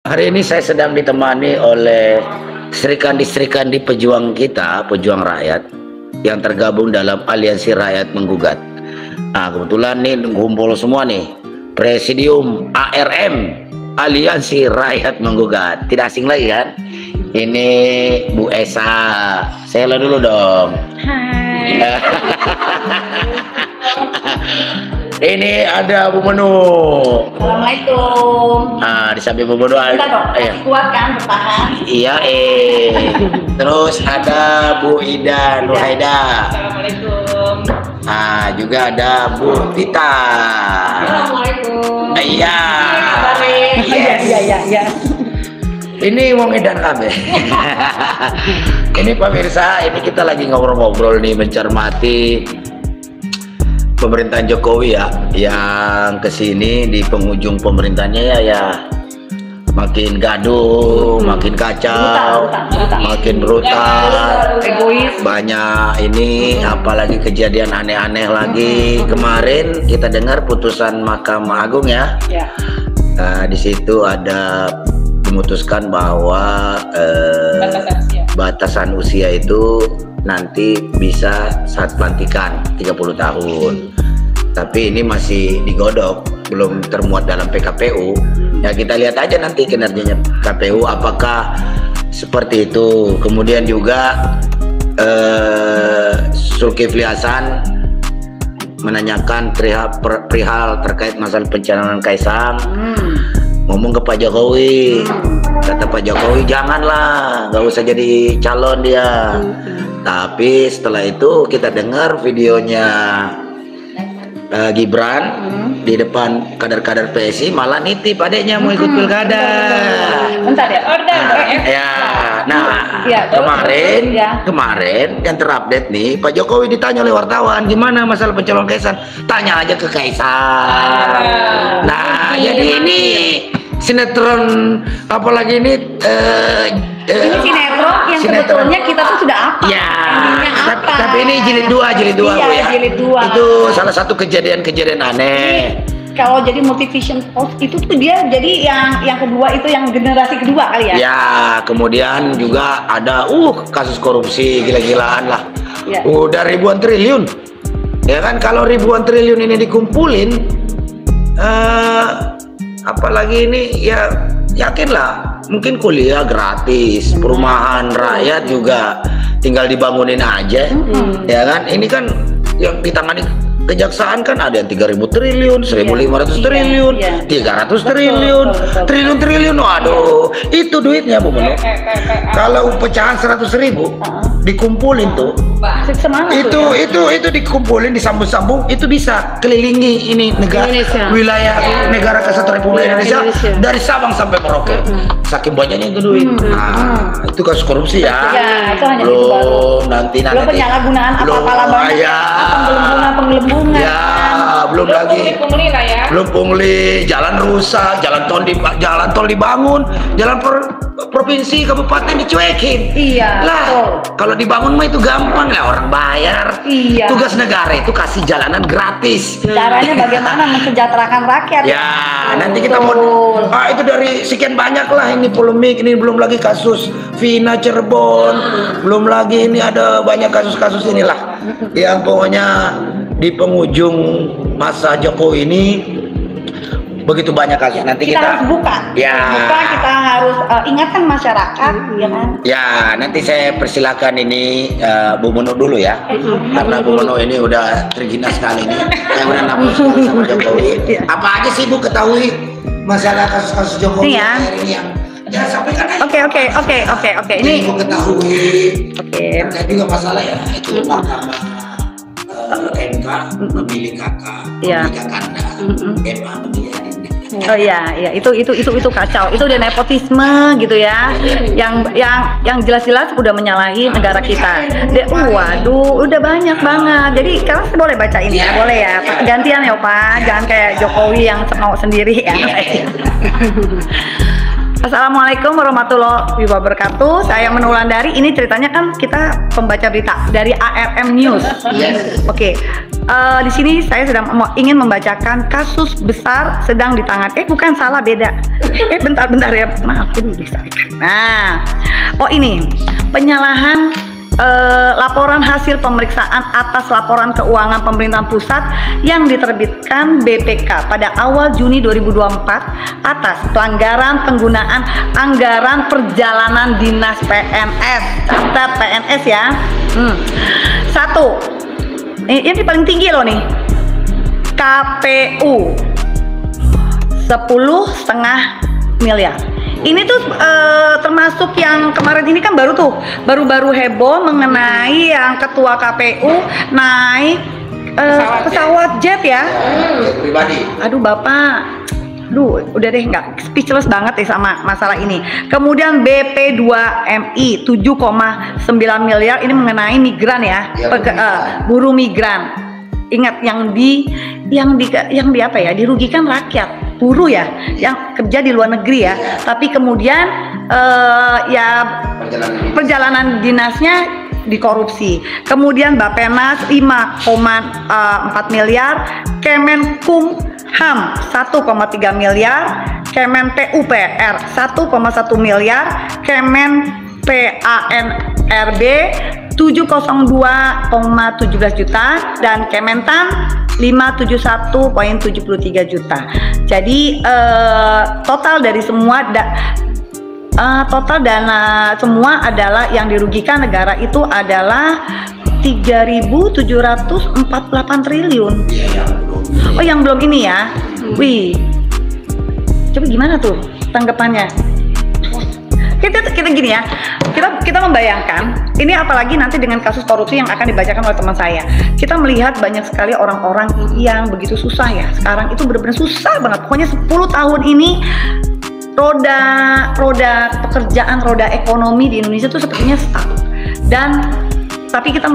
Hari ini saya sedang ditemani oleh serikandi-serikandi pejuang kita, pejuang rakyat yang tergabung dalam Aliansi Rakyat Menggugat. Nah, kebetulan nih ngumpul semua nih, Presidium ARM, Aliansi Rakyat Menggugat. Tidak asing lagi kan? Ini Bu Esa. Saya dulu dong. Hai. Ini ada Bu Menu. Assalamualaikum. Nah, di samping Bu Menu Kita dong, kuat kan bertahan. Iya, Terus ada Bu Ida Nurhaida. Assalamualaikum. Nah, juga ada Bu Tita. Assalamualaikum. Iya. Yes. Iya. Ini wong edan kabeh. Ini pemirsa, ini kita lagi ngobrol-ngobrol nih, mencermati pemerintahan Jokowi ya, yang kesini di penghujung pemerintahnya ya makin gaduh, makin kacau, makin brutal, egois. Banyak ini, apalagi kejadian aneh-aneh lagi. Kemarin kita dengar putusan Mahkamah Agung ya. Di situ ada memutuskan bahwa batasan usia itu nanti bisa saat pelantikan 30 tahun. Tapi ini masih digodok, belum termuat dalam PKPU. Ya kita lihat aja nanti kinerjanya KPU apakah seperti itu. Kemudian juga Zulkifli Hasan menanyakan perihal terkait masalah pencalonan Kaisang. Ngomong ke Pak Jokowi, kata Pak Jokowi janganlah, nggak usah jadi calon dia. Tapi setelah itu kita dengar videonya Gibran di depan kader-kader PSI malah nitip adeknya mau ikut pilkada. Bentar ya, kemarin yang terupdate nih, Pak Jokowi ditanya oleh wartawan gimana masalah pencalonan Kaisang, tanya aja ke Kaisang. Nah, jadi ini sinetron, apalagi ini ini sinetron yang sebetulnya kita tuh sudah apa? Ya, apa? tapi ini jilid 2 Iya, Bu ya. jilid 2. Itu salah satu kejadian-kejadian aneh. Kalau jadi multivision post itu tuh dia jadi yang kedua itu yang generasi kedua kali ya. Ya, kemudian juga ada kasus korupsi gila-gilaan lah. Ya. Udah ribuan triliun. Ya kan, kalau ribuan triliun ini dikumpulin apalagi ini ya yakinlah mungkin kuliah gratis, perumahan rakyat juga tinggal dibangunin aja. Ya kan, ini kan yang ditangani kejaksaan kan ada yang 3.000 triliun, 1.500 triliun, 300 triliun, triliun. Waduh, itu duitnya Bu Menu. Kalau pecahan 100.000 dikumpulin tuh, itu dikumpulin, disambung-sambung, itu bisa kelilingi ini wilayah negara Kesatuan Republik Indonesia dari Sabang sampai Merauke. Saking banyaknya itu duit. Nah, itu kasus korupsi ya. Itu hanya belum nanti penyalahgunaan apa-apa penggelembungan. Ya, belum lagi. Belum pungli, jalan rusak, jalan tol dibangun, jalan provinsi kabupaten dicuekin. Iya. Lah, kalau dibangun mah itu gampang lah, orang bayar. Iya. Tugas negara itu kasih jalanan gratis. Caranya bagaimana mensejahterakan rakyat? Ya, nanti kita mau itu dari sekian banyak lah ini polemik, ini belum lagi kasus Vina Cirebon, belum lagi ini ada banyak kasus-kasus inilah. Yang pokoknya di penghujung masa Jokowi ini begitu banyak kasus. Nanti kita harus buka. Kita harus ingatkan masyarakat, ya kan? Ya, nanti saya persilakan ini Bu Menu dulu ya, karena Bu Menu ini udah tergina sekali nih, yang udah nafsu sama Jokowi. Apa aja sih Bu ketahui masalah kasus-kasus Jokowi ini yang sampaikan aja. Oke. Ini Bu ketahui. Terkait juga masalah ya itu Mahkamah MK memilih kakak, memilih kakanda, MA memilih adiknya. Oh iya, itu kacau. Itu udah nepotisme gitu ya. Yang jelas-jelas udah menyalahi negara kita. Waduh, udah banyak banget. Jadi kalian boleh baca ini ya, boleh ya. Gantian ya, Pak. Jangan kayak Jokowi yang mau sendiri ya. Assalamualaikum warahmatullahi wabarakatuh. Saya Menulandari. Ini ceritanya kan kita pembaca berita dari ARM News. Yes. Oke. Di sini saya sedang ingin membacakan kasus besar sedang ditangani. Bukan, salah, beda. Bentar ya. Maaf, ini bisa. Nah, ini penyalahan laporan hasil pemeriksaan atas laporan keuangan pemerintahan pusat yang diterbitkan BPK pada awal Juni 2024 atas pelanggaran penggunaan anggaran perjalanan dinas PNS. Catat PNS ya. 1. Ini paling tinggi loh nih. KPU 10,5 miliar. Ini tuh termasuk yang kemarin ini kan baru heboh mengenai yang ketua KPU naik pesawat jet ya. Pribadi. Aduh Bapak, udah deh, nggak speechless banget ya sama masalah ini. Kemudian BP2MI 7,9 miliar, ini mengenai migran ya, buruh migran. Ingat yang di apa ya, dirugikan rakyat, buruh ya, yang kerja di luar negeri ya. Tapi kemudian perjalanan dinasnya dikorupsi. Kemudian Bappenas 5,4 miliar, Kemenkumham 1,3 miliar, Kemen PUPR 1,1 miliar, Kemen PANRB 702,17 juta, dan Kementan 571,73 juta. Jadi total dari semua total dana semua adalah yang dirugikan negara itu adalah 3.748 triliun. Oh, yang belum ini ya. Wih. Coba gimana tuh tanggapannya? Kita gini ya, kita membayangkan ini, apalagi nanti dengan kasus korupsi yang akan dibacakan oleh teman saya. Kita melihat banyak sekali orang-orang yang begitu susah ya. Sekarang itu benar-benar susah banget. Pokoknya 10 tahun ini roda pekerjaan, roda ekonomi di Indonesia tuh sepertinya stuck. Tapi kita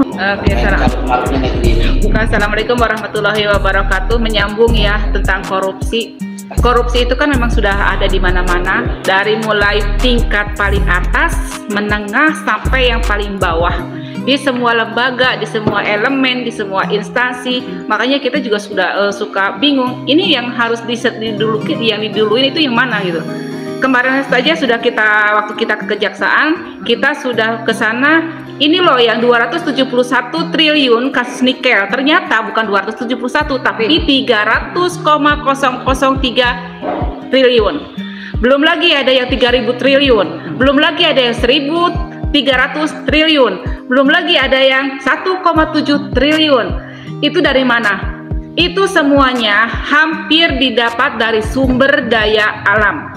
Assalamualaikum warahmatullahi wabarakatuh. Menyambung ya tentang korupsi. Korupsi itu kan memang sudah ada di mana-mana, dari mulai tingkat paling atas, menengah, sampai yang paling bawah, di semua lembaga, di semua elemen, di semua instansi. Makanya kita juga sudah suka bingung, ini yang harus diduluin, yang diduluin itu yang mana gitu. Kemarin saja sudah waktu kita ke kejaksaan, kita sudah ke sana. Ini loh yang 271 triliun kasus nikel, ternyata bukan 271 tapi 300,003 triliun. Belum lagi ada yang 3.000 triliun, belum lagi ada yang 1.300 triliun, belum lagi ada yang 1,7 triliun. Itu dari mana? Itu semuanya hampir didapat dari sumber daya alam.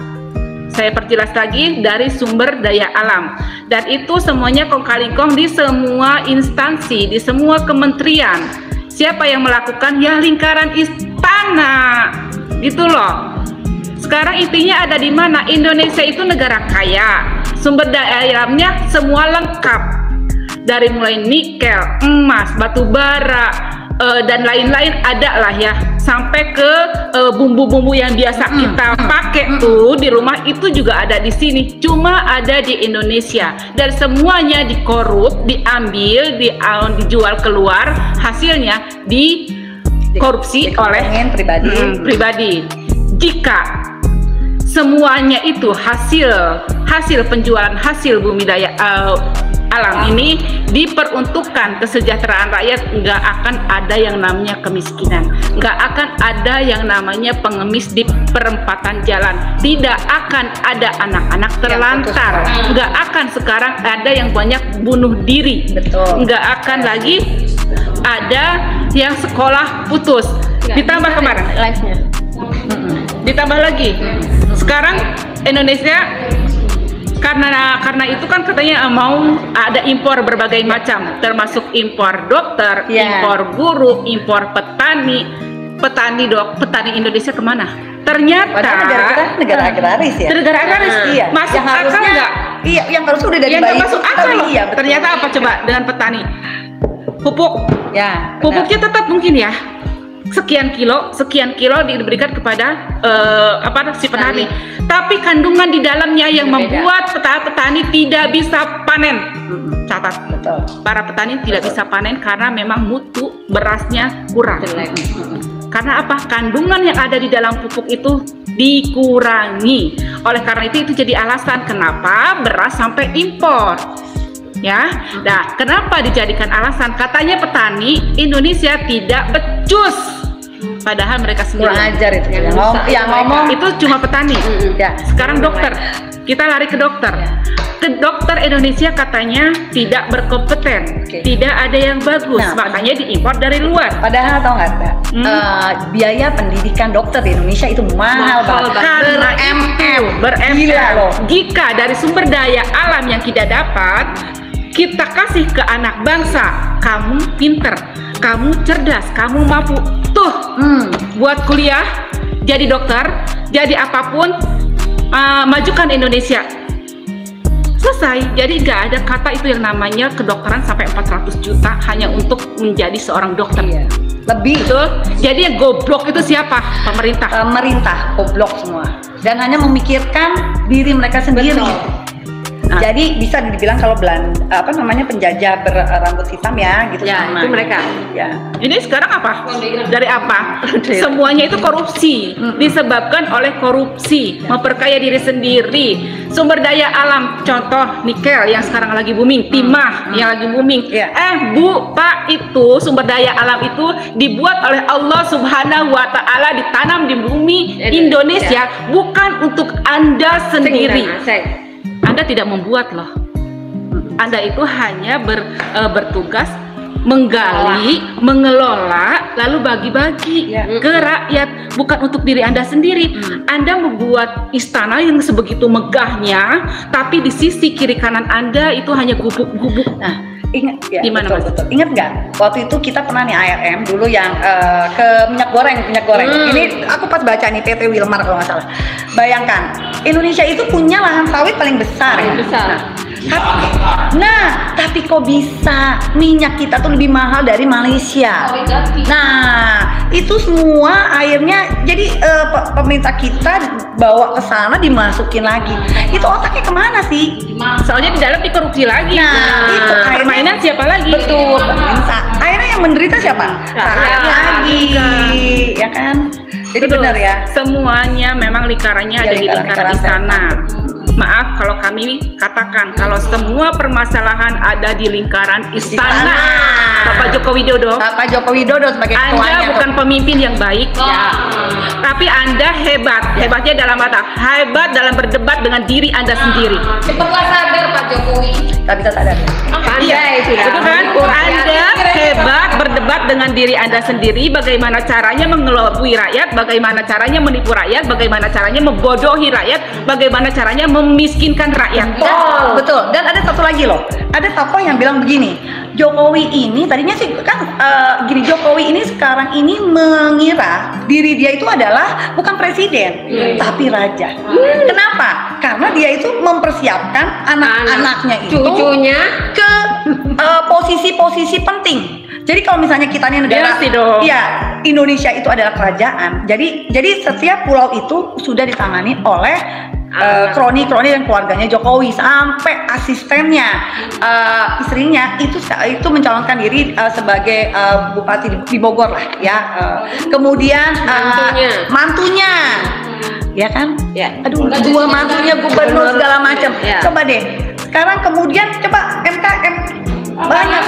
Saya perjelas lagi, dari sumber daya alam, dan itu semuanya kong-kali-kong di semua instansi, di semua kementerian. Siapa yang melakukan? Ya lingkaran istana, gitu loh. Sekarang intinya ada di mana? Indonesia itu negara kaya, sumber daya alamnya semua lengkap, dari mulai nikel, emas, batu bara, dan lain-lain ada lah ya, sampai ke bumbu-bumbu yang biasa kita pakai tuh di rumah itu juga ada di sini, cuma ada di Indonesia, dan semuanya dikorup, diambil, dijual keluar, hasilnya dikorupsi oleh pribadi. Jika semuanya itu hasil penjualan hasil bumi daya alam ini diperuntukkan kesejahteraan rakyat, nggak akan ada yang namanya kemiskinan, nggak akan ada yang namanya pengemis di perempatan jalan, tidak akan ada anak-anak terlantar, nggak akan sekarang ada yang banyak bunuh diri, nggak akan lagi ada yang sekolah putus, ditambah kemarin ditambah lagi sekarang Indonesia karena itu kan katanya mau ada impor berbagai macam, termasuk impor dokter, impor guru, impor petani Indonesia kemana? Ternyata negara agraris ya. Negara agraris, iya. Masuk akal nggak? Iya, yang harus udah dari bayi masuk akal. Iya, ternyata apa coba dengan petani? Pupuk. Ya. Pupuknya tetap mungkin ya. sekian kilo diberikan kepada si petani. Tapi kandungan di dalamnya yang membuat petani tidak bisa panen. Catat, para petani tidak bisa panen karena memang mutu berasnya kurang. Karena apa? Kandungan yang ada di dalam pupuk itu dikurangi. Oleh karena itu jadi alasan kenapa beras sampai impor. Ya, nah kenapa dijadikan alasan? Katanya petani Indonesia tidak becus, padahal mereka sendiri Kurang ajar itu. Yang ngomong itu cuma petani. Ya. Sekarang dokter, kita lari ke dokter. Ke dokter Indonesia katanya tidak berkompeten, tidak ada yang bagus, makanya diimpor dari luar. Padahal tau nggak, Mbak? Biaya pendidikan dokter di Indonesia itu mahal banget. Karena Gila loh. Jika dari sumber daya alam yang kita dapat, kita kasih ke anak bangsa, kamu pinter, kamu cerdas, kamu mampu, tuh buat kuliah, jadi dokter, jadi apapun, majukan Indonesia. Selesai. Jadi nggak ada kata itu yang namanya kedokteran sampai 400 juta hanya untuk menjadi seorang dokter. Lebih. Betul. Jadi yang goblok itu siapa? Pemerintah. Pemerintah goblok semua. Dan hanya memikirkan diri mereka sendiri. Jadi bisa dibilang kalau penjajah berambut hitam ya gitu. Ya, sama. itu mereka. Ya. Ini sekarang apa? Dari apa? Semuanya itu korupsi, disebabkan oleh korupsi, memperkaya diri sendiri. Sumber daya alam, contoh nikel yang sekarang lagi booming, timah yang lagi booming. Bu, Pak, itu sumber daya alam itu dibuat oleh Allah Subhanahu wa Ta'ala, ditanam di bumi Indonesia, bukan untuk Anda sendiri. Anda tidak membuat loh. Anda itu hanya bertugas menggali, mengelola, lalu bagi-bagi ke rakyat, bukan untuk diri Anda sendiri. Anda membuat istana yang sebegitu megahnya, tapi di sisi kiri kanan Anda itu hanya gubuk-gubuk. Nah, ingat ya, gimana betul. Ingat nggak waktu itu kita pernah nih ARM dulu yang ke minyak goreng. Ini aku pas baca nih PT Wilmar kalau nggak salah. Bayangkan Indonesia itu punya lahan sawit paling besar. Tapi kok bisa minyak kita tuh lebih mahal dari Malaysia? Nah, itu semua akhirnya jadi pemerintah kita bawa ke sana dimasukin lagi. Itu otaknya kemana sih? Soalnya di dalam dikorupsi lagi. Nah, itu permainan siapa lagi? Betul, pemerintah. Akhirnya yang menderita siapa? Rakyat lagi, ya kan? Jadi benar ya. Semuanya memang lingkarannya ada di lingkaran istana. Maaf kalau kami katakan kalau semua permasalahan ada di lingkaran istana. Bapak Joko Widodo. Bapak Joko Widodo sebagai ketuanya. Anda bukan pemimpin yang baik, tapi Anda hebat. Hebatnya dalam mata. Hebat dalam berdebat dengan diri Anda sendiri. Cepatlah sadar Pak Jokowi. Tak bisa sadar. Pandai itu ya. Itu kan Anda hebat berdebat dengan diri Anda sendiri. Bagaimana caranya mengelabui rakyat, bagaimana caranya menipu rakyat, bagaimana caranya membodohi rakyat, bagaimana caranya memiskinkan rakyat. Betul. Dan ada satu lagi loh. Ada tokoh yang bilang begini. Jokowi ini tadinya sih kan Jokowi ini sekarang ini mengira diri dia itu adalah bukan presiden tapi raja. Kenapa? Karena dia itu mempersiapkan anak-anaknya itu cucunya ke posisi-posisi penting. Jadi kalau misalnya kita nih negara, Indonesia itu adalah kerajaan. Jadi setiap pulau itu sudah ditangani oleh kroni-kroni dan keluarganya Jokowi, sampai asistennya, istrinya itu mencalonkan diri sebagai bupati di Bogor lah ya. Kemudian mantunya, ya kan? Aduh, dua mantunya gubernur segala macam. Coba deh. Sekarang kemudian coba MKM banyak.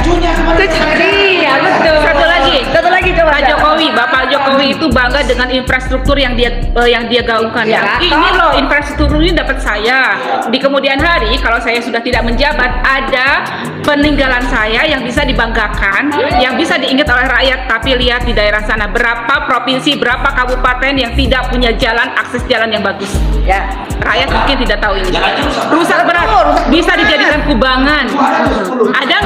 Cucunya. Iya, betul. Satu lagi coba. Bapak Jokowi itu bangga dengan infrastruktur yang dia gaungkan. Ini loh infrastruktur ini dapat saya. Di kemudian hari kalau saya sudah tidak menjabat, ada peninggalan saya yang bisa dibanggakan, yang bisa diingat oleh rakyat. Tapi lihat di daerah sana berapa provinsi, berapa kabupaten yang tidak punya jalan, akses jalan yang bagus. Rakyat mungkin tidak tahu ini. Rusak berat, bisa dijadikan kubangan. Ada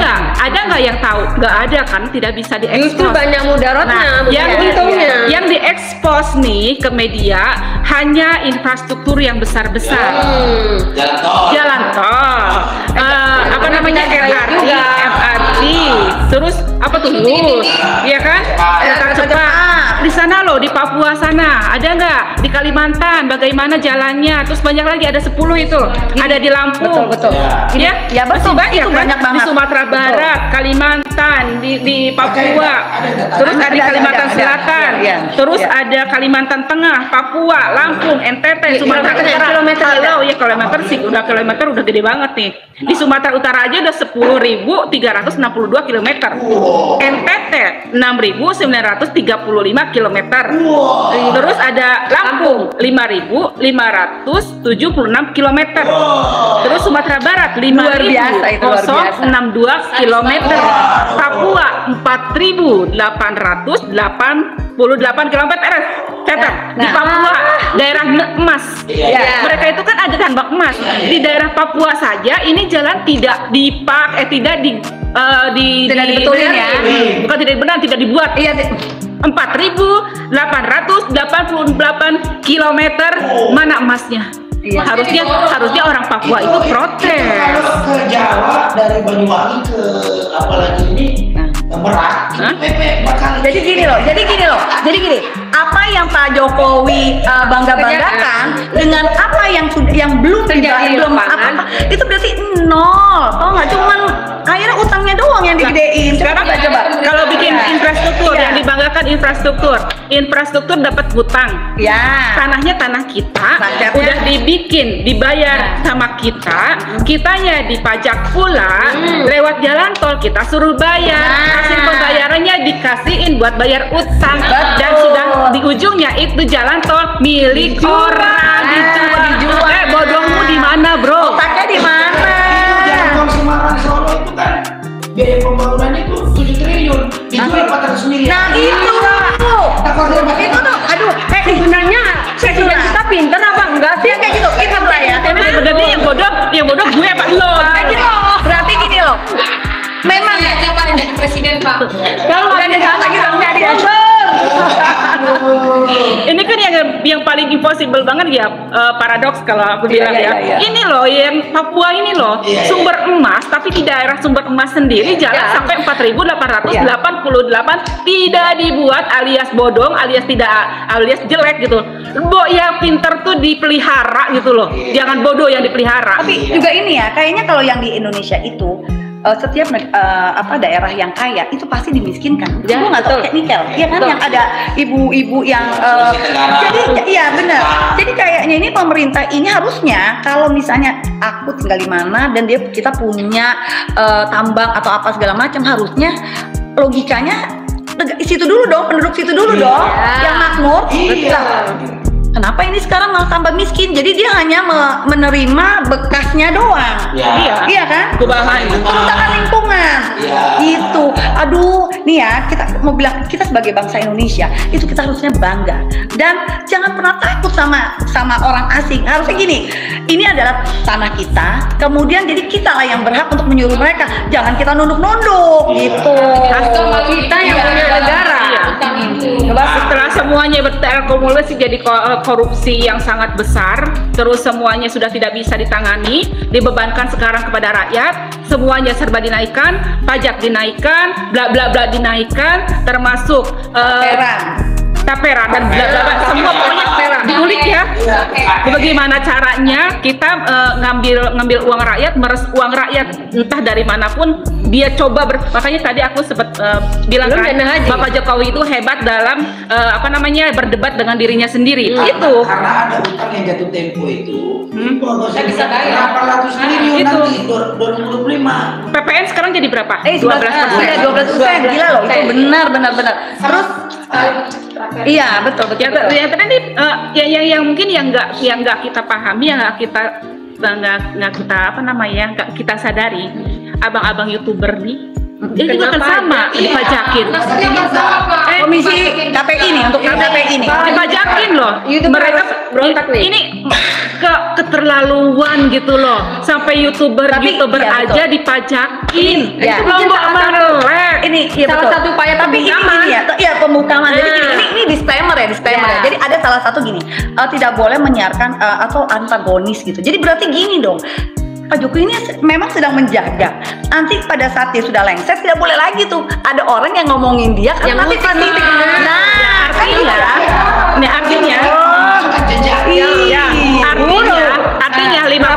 nggak yang tahu? Nggak ada kan, tidak bisa diekspos. Justru banyak mudaratnya. Yang diekspos nih ke media hanya infrastruktur yang besar-besar. Jalan tol. namanya MRT, terus apa tuh bus, ya kan? Kereta cepat. Di sana loh, di Papua sana, ada nggak? Di Kalimantan, bagaimana jalannya? Terus banyak lagi, ada 10 itu. Ada di Lampung. Betul. Ya, Ya, betul. masih banyak, Itu kan? banyak banget. Di Sumatera Barat, Kalimantan, di Papua. Terus ada di Kalimantan Selatan. Iya. Terus ada Kalimantan Tengah, Papua, Lampung, NTT, Sumatera Utara. Kalau ya kilometer sih kilometer udah gede banget nih. Di Sumatera Utara aja udah 10.362 km. NTT 6.935 km. Terus ada Lampung 5.576 km. Terus Sumatera Barat Luar biasa, itu luar biasa. 5.062 km. Papua 4.888 km. Catat di Papua daerah emas. Mereka itu kan ada tambak emas. Di daerah Papua saja ini jalan tidak dibetulin ya. Bukan tidak benar, tidak dibuat. Iya. 4.888 km. Mana emasnya? Iya. Harusnya orang Papua itu protes. Kalau ke Jawa dari Banyuwangi ke apalagi ini Merak, PP bakal. Jadi gini loh. Apa yang Pak Jokowi bangga-banggakan dengan apa yang belum Terjadi di belum lapangan. itu berarti nol. Tau nggak? Cuman akhirnya utangnya doang yang digedein. Sekarang coba. kalau bikin infrastruktur Iya. yang dibanggakan infrastruktur dapat hutang. Ya. Tanahnya tanah kita, Rakyatnya. udah dibayar sama kitanya dipajak pula, lewat jalan tol kita suruh bayar, hasil pembayarannya dikasihin buat bayar utang, dan sudah di ujungnya itu jalan tol milik orang dijual. Bodohmu di mana, bro? Otaknya di mana? Jalan tol Semarang Solo itu kan biaya pembangunannya itu 7 triliun, dijual 400 miliar. Nah itu tuh, aduh, Sebenarnya presiden kita pinter apa enggak sih? kayak gitu, kita lah ya. Sebenarnya yang bodoh gue apa lo? Kayak gitu. Berarti gini loh. Memang Siapa yang jadi presiden, Pak? kalau udah ditanya gitu nggak dia. Ini kan yang paling impossible banget ya, paradoks kalau aku bilang iya. Ini loh yang Papua ini loh, Iya. sumber emas, tapi di daerah sumber emas sendiri jalan sampai 4.888 tidak dibuat, alias bodong, alias jelek gitu. Bo yang pinter tuh dipelihara gitu loh, jangan bodoh yang dipelihara. Tapi juga ini ya, kayaknya kalau yang di Indonesia itu setiap daerah yang kaya itu pasti dimiskinkan. Ya, Gue nggak tahu betul. teknikal, ya kan, Betul. yang ada ibu-ibu yang jadi iya benar. Jadi kayaknya ini pemerintah ini harusnya kalau misalnya aku tinggal di mana dan kita punya tambang atau apa segala macam, harusnya logikanya situ dulu dong, penduduk situ dulu dong, yang makmur. Lah, kenapa ini sekarang malah tambah miskin? Jadi dia hanya menerima bekasnya doang. Iya kan? Kebahan. Kerusakan lingkungan. Gitu. Aduh, nih ya, kita mau bilang kita sebagai bangsa Indonesia itu kita harusnya bangga dan jangan pernah takut sama orang asing. Harusnya gini, ini adalah tanah kita. Kemudian jadi kita lah yang berhak untuk menyuruh mereka. Jangan kita nunduk-nunduk gitu. Kita yang punya negara. Utang itu. Setelah semuanya terakumulasi jadi korupsi yang sangat besar, terus semuanya sudah tidak bisa ditangani, dibebankan sekarang kepada rakyat, semuanya serba dinaikkan, pajak dinaikkan, bla bla bla dinaikkan, termasuk tapera dan bla bla bla, semua pokoknya diulik ya. Bagaimana caranya kita ngambil uang rakyat, meres uang rakyat entah dari manapun, dia coba makanya tadi aku sempat bilang kan, Bapak Jokowi itu hebat dalam berdebat dengan dirinya sendiri. Itu Karena ada utang yang jatuh tempo itu. Nggak bisa bayar. 800 triliun Itu. nanti 2025. PPN sekarang jadi berapa? 12%. 12%. Gila loh, itu benar. Terus iya, betul. Yang tadi yang mungkin yang nggak kita pahami, yang nggak kita sadari, abang-abang YouTuber nih itu juga kan sama dipajakin. Maksudnya nggak sama, Pak. Komisi KPI nih, untuk KPI nih. Dipajakin loh. Mereka berontak nih. ini keterlaluan gitu loh. Sampai YouTuber Tapi, iya, aja betul. dipajakin. Iya. Itu lombok melek. Ini iya, Salah betul. satu upaya tapi ini pembukaan. gini ya, iya pembukaan. Jadi gini, ini disclaimer ya. Ya. Jadi ada salah satu gini, tidak boleh menyiarkan atau antagonis gitu. Jadi berarti gini dong. Pak Jokowi ini memang sedang menjaga. Nanti pada saat dia sudah lengser tidak boleh lagi tuh ada orang yang ngomongin dia kan nanti pasti. Nah, artinya artinya 5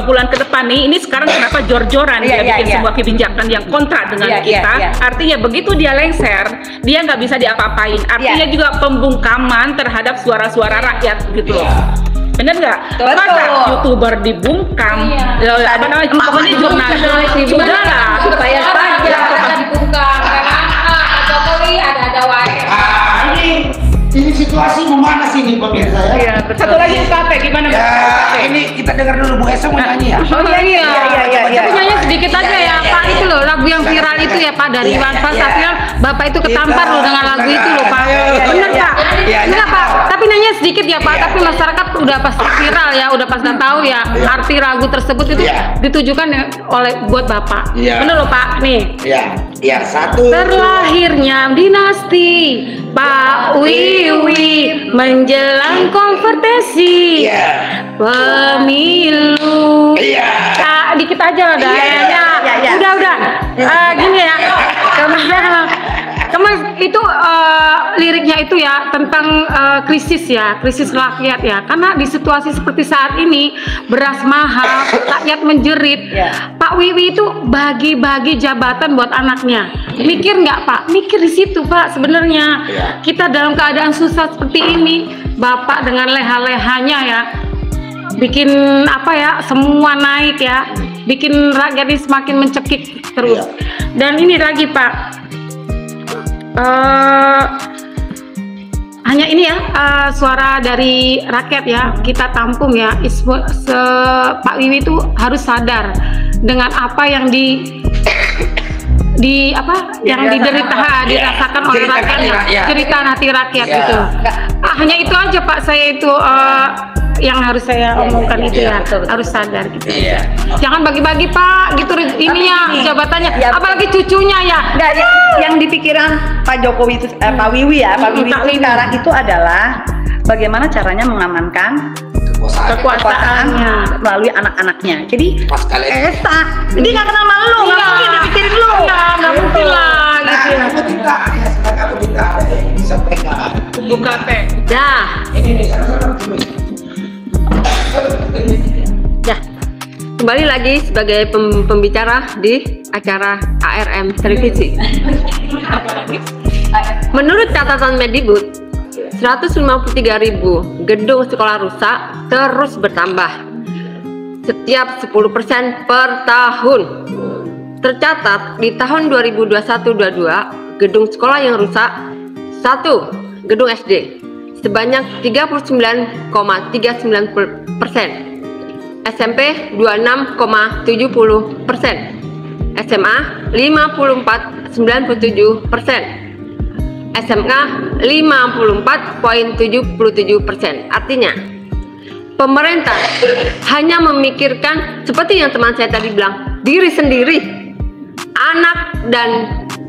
bulan ke depan nih, ini sekarang kenapa jor-joran dia bikin sebuah kebijakan yang kontra dengan kita. Artinya begitu dia lengser, dia nggak bisa diapa-apain. Artinya juga pembungkaman terhadap suara-suara rakyat gitu loh. Bener nggak? Masa YouTuber dibungkam, apa namanya? Pokoknya jurnalis sudah lah, supaya saja dibungkam karena Jokowi ada wae. Ini situasi memanas ini pemirsa ya. Satu lagi UKP gimana? Ini kita dengar dulu Bu Esa mau nyanyi ya. Oh iya. Tapi nyanyi sedikit aja ya Pak, itu loh lagu yang viral itu ya Pak dari Iwan Fals. Bapak itu ketampar loh dengan lagu itu loh Pak. Bener Pak? Enggak Pak, tapi nanya sedikit ya Pak, tapi masyarakat udah pasti viral ya, udah pasti tahu ya arti lagu tersebut itu ditujukan oleh buat Bapak. Bener loh Pak, nih. Iya, satu. Terlahirnya dinasti Pak Wiwi menjelang kompetisi pemilu. Dikit aja lah kayaknya. Udah. Gini ya. Kemarin itu liriknya itu ya tentang krisis rakyat ya. Karena di situasi seperti saat ini beras mahal, rakyat menjerit. Pak Wiwi itu bagi-bagi jabatan buat anaknya. Mikir nggak Pak? Mikir di situ Pak sebenarnya. Kita dalam keadaan susah seperti ini, Bapak dengan leha-lehanya ya bikin apa ya, semua naik ya, bikin rakyat ini semakin mencekik terus. Dan ini lagi Pak, hanya ini ya suara dari rakyat ya, kita tampung ya. Pak Wiwi itu harus sadar dengan apa yang dirasakan oleh rakyat, cerita hati rakyat itu. Hanya itu aja Pak, saya itu yang harus saya omongkan itu ya, harus sadar gitu. Jangan bagi-bagi Pak, gitu ininya jabatannya, apalagi cucunya ya. Yang dipikiran Pak Jokowi itu, Pak Wiwi ya, Pak Wiwi itu sekarang itu adalah bagaimana caranya mengamankan kekuasaannya melalui anak-anaknya. Jadi Esa, dia nggak kenal malu, nggak mungkin dipikirin lu, nggak mungkin lah gitu. Kalau kita ada yang disampaikan, Buka teh. Kembali lagi sebagai pembicara di acara ARM Televisi. Menurut catatan Medibud, 153.000 gedung sekolah rusak terus bertambah setiap 10% per tahun. Tercatat di tahun 2021-22 gedung sekolah yang rusak 1 gedung SD sebanyak 39,39%, SMP 26,70%, SMA 54,97%, SMK 54,77%. Artinya pemerintah hanya memikirkan seperti yang teman saya tadi bilang, diri sendiri.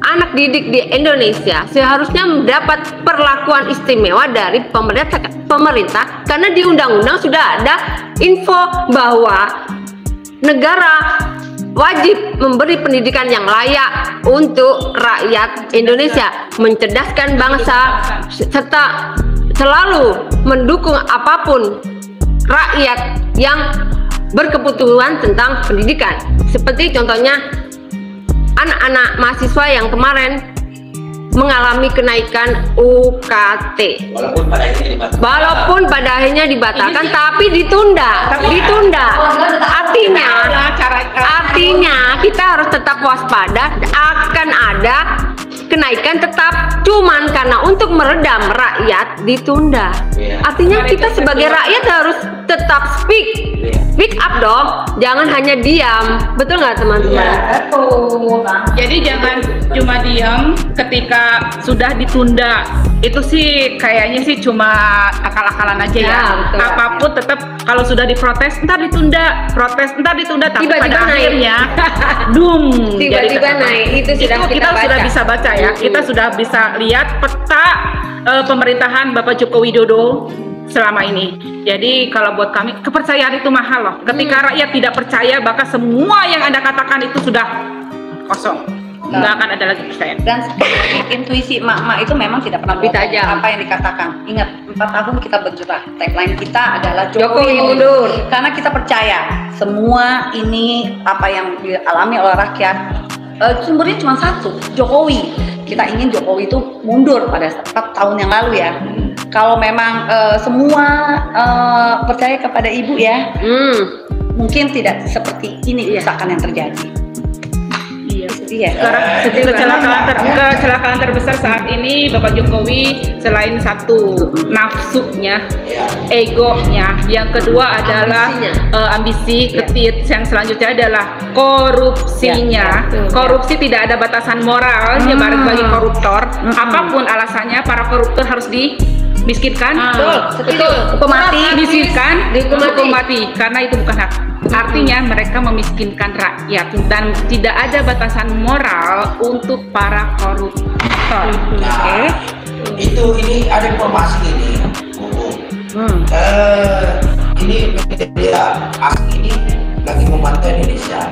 Anak didik di Indonesia seharusnya mendapat perlakuan istimewa dari pemerintah karena di undang-undang sudah ada info bahwa negara wajib memberi pendidikan yang layak untuk rakyat Indonesia, mencerdaskan bangsa serta selalu mendukung apapun rakyat yang berkebutuhan tentang pendidikan. Seperti contohnya anak-anak mahasiswa yang kemarin mengalami kenaikan UKT. Walaupun pada akhirnya dibatalkan, tapi ditunda. Artinya kita harus tetap waspada, akan ada kenaikan tetap, cuman karena untuk meredam rakyat ditunda. Artinya kita sebagai rakyat harus tetap speak up dong, jangan hanya diam. Betul nggak teman-teman? Jadi jangan cuma diam ketika sudah ditunda. Itu sih kayaknya sih cuma akal-akalan aja ya. Betul. Apapun tetap kalau sudah diprotes ntar ditunda, tapi Tiba-tiba pada naik. akhirnya Tiba-tiba naik. Itu kita sudah bisa baca ya. Kita sudah bisa lihat peta pemerintahan Bapak Joko Widodo selama ini. Jadi kalau buat kami kepercayaan itu mahal loh. Ketika rakyat tidak percaya, maka semua yang Anda katakan itu sudah kosong. Nggak akan ada lagi percaya. Dan intuisi emak-emak itu memang tidak pernah Lebih bohong tajam. apa yang dikatakan. Ingat, 4 tahun kita bergerak. Tagline kita adalah Jokowi mundur. Karena kita percaya semua ini apa yang dialami oleh rakyat, sumbernya cuma satu, Jokowi. Kita ingin Jokowi itu mundur pada 4 tahun yang lalu ya. Kalau memang semua percaya kepada ibu ya, mungkin tidak seperti ini kerusakan yang terjadi. Iya. Sekarang kecelakaan terbesar saat ini Bapak Jokowi selain satu nafsunya, egonya, yang kedua adalah ambisi, ketit, yang selanjutnya adalah korupsinya. Korupsi tidak ada batasan moralnya bagi koruptor. Apapun alasannya, para koruptor harus dimiskinkan. Betul. Hukum mati. Dimiskinkan, dihukum mati karena itu bukan hak. Artinya mereka memiskinkan rakyat dan tidak ada batasan moral untuk para koruptor. Nah, ini ada informasi ini. Ini media asing ini lagi memantau Indonesia,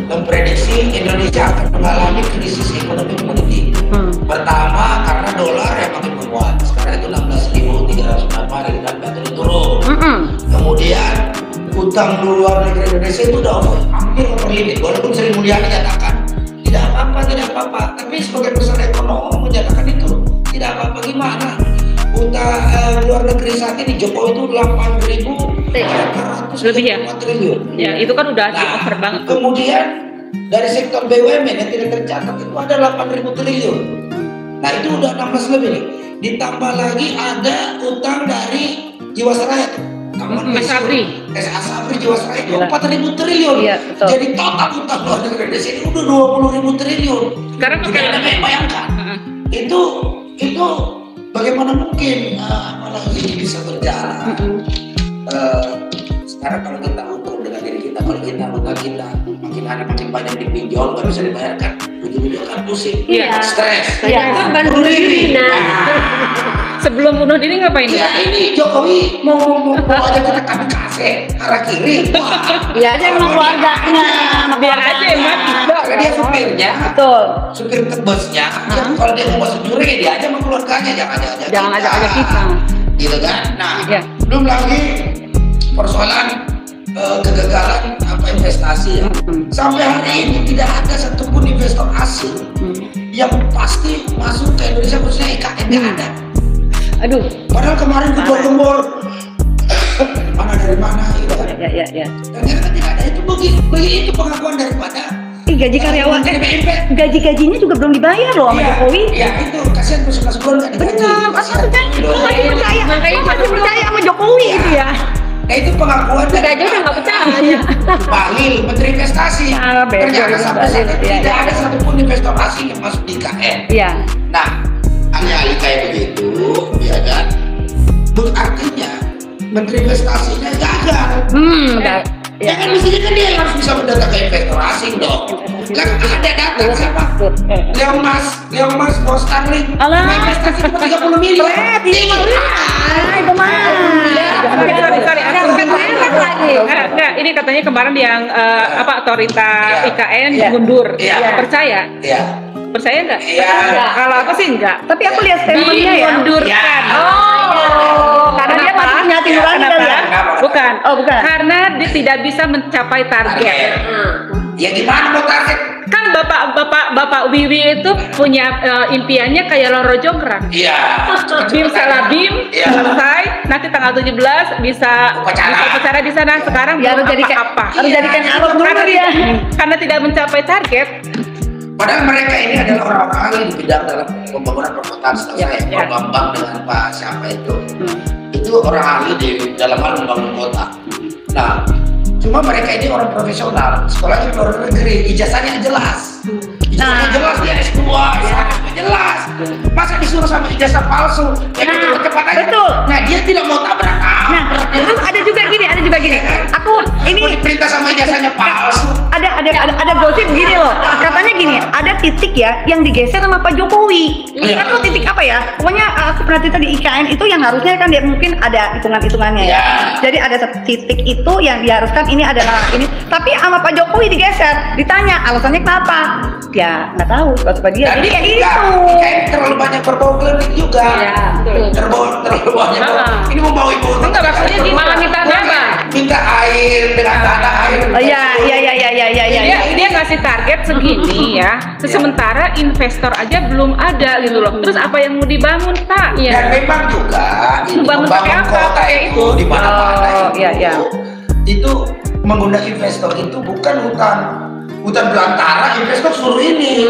memprediksi Indonesia akan mengalami krisis ekonomi politik. Pertama karena dolar yang makin menguat, sekarang itu 16.300 dan baterai turun. Kemudian utang luar negeri Indonesia itu udah hampir overlimit, walaupun Sri Mulyani nyatakan tidak apa-apa, tapi sebagai besar ekonomi menyatakan itu tidak apa-apa. Gimana? Utang luar negeri saat ini Jokowi itu 8.300 lebih ya? triliun. Ya, itu kan udah over banget. Kemudian dari sektor BUMN yang tidak tercatat itu ada 8.000 triliun. Nah, itu udah 16 lebih nih. Ditambah lagi ada utang dari Jiwasraya tuh. Asabri Jiwasraya itu 4.000 triliun. Iya, betul. Jadi total utang luar negeri Indonesia ini udah 20.000 triliun. Sekarang Jadi Anda bayangkan itu bagaimana mungkin apalagi ini bisa berjalan. Sekarang kalau kita ukur dengan diri kita, kalau kita utang kita makin hari makin banyak dipinjol, nggak bisa dibayarkan, ujung-ujungnya kan pusing, stres, Kan bunuh diri. sebelum bunuh diri ngapain? Ya ini Jokowi mau aja kita kamikaze arah kiri. Wah, Ya aja emang keluarganya. Biar aja yang mati. karena dia supirnya, Betul. supir busnya. Kalau dia mau masuk juri, dia aja sama keluarganya, Jangan ajak kita. Gitu kan? Nah, Ya. belum lagi persoalan kegagalan investasi ya. Sampai hari ini tidak ada satupun investor asing yang pasti masuk ke Indonesia, khususnya IKN yang ada. Aduh. Padahal kemarin gembor-gembor mana dari mana gitu kan. Ya. Ternyata tidak ada. Itu bagi itu pengakuan daripada Gaji karyawan, BNP. gaji-gajinya juga belum dibayar loh sama Jokowi. Iya itu kasihan tuh 11 bulan nggak digaji. Benar, masih percaya sama Jokowi gitu ya. Nah itu pengakuan Kita aja udah nggak percaya. Bahlil, Menteri Investasi. Ternyata sampai saat ini tidak ada satupun investor asing yang masuk di IKN. Iya. Nah, alih-alih kayak begitu, ya kan? Artinya Menteri Investasinya gagal. Ya kan mestinya kan dia yang harus bisa mendatangkan investor asing dong. Kan ada data siapa? Leong Mas Bos Starling. Alah. Investasi cuma 30 miliar. Itu mah. Enggak, ini katanya kemarin yang otoritas IKN mundur. Iya. Percaya? Iya. Percaya nggak? Iya. Kalau aku sih enggak. Tapi aku lihat statementnya ya. Dimundurkan. Karena dia masih punya hati nurani kali ya. Bukan. Oh, bukan. Karena dia tidak bisa mencapai target. Ya gimana mau target? Kan Bapak Wiwi itu punya impiannya kayak Loro Jonggrang. Iya. Bim salah bim, Iya. selesai. Nanti tanggal 17 bisa upacara di sana. Sekarang Ya, belum harus jadikan apa-apa. harus jadikan Arab dulu Karena dia. karena tidak mencapai target. Padahal mereka ini adalah orang-orang ahli di bidang dalam pembangunan perkotaan. Setahu saya, Pak Bambang dengan Pak siapa itu orang ahli di dalam hal membangun kota. Nah, cuma mereka ini orang profesional, sekolahnya di luar negeri, ijazahnya jelas. Ijazahnya jelas, dia S2, S1 jelas. Masa disuruh sama ijazah palsu? Ya cepat aja. betul. Nah, dia tidak mau tabrak. Nah, terus ada juga gini. Aku ini mau diperintah sama jasanya palsu. ada gosip gini loh. Katanya gini, ada titik ya yang digeser sama Pak Jokowi. Iya. Kan tuh titik apa ya? Pokoknya aku pernah cerita di IKN itu yang harusnya kan dia mungkin ada hitungannya ya. Iya. Jadi ada satu titik itu yang diharuskan ini adalah ini, tapi sama Pak Jokowi digeser. Ditanya alasannya kenapa? Ya nggak tahu, suka dia. Jadi kayak gitu. Kayak terlalu banyak berbau klinik juga. Iya, betul. Terlalu banyak. Ini mau bawa ibu. Enggak, maksudnya gini. Malah minta apa? Minta air dengan tanah air. Oh iya. Dia ngasih target segini ya. Sementara investor aja belum ada gitu loh. Terus apa yang mau dibangun, Pak? Dan memang juga itu Membangun pakai membangun apa? kota Pakai itu di mana-mana Oh, itu. iya. Itu mengundang investor itu bukan hutan belantara, investor suruh ini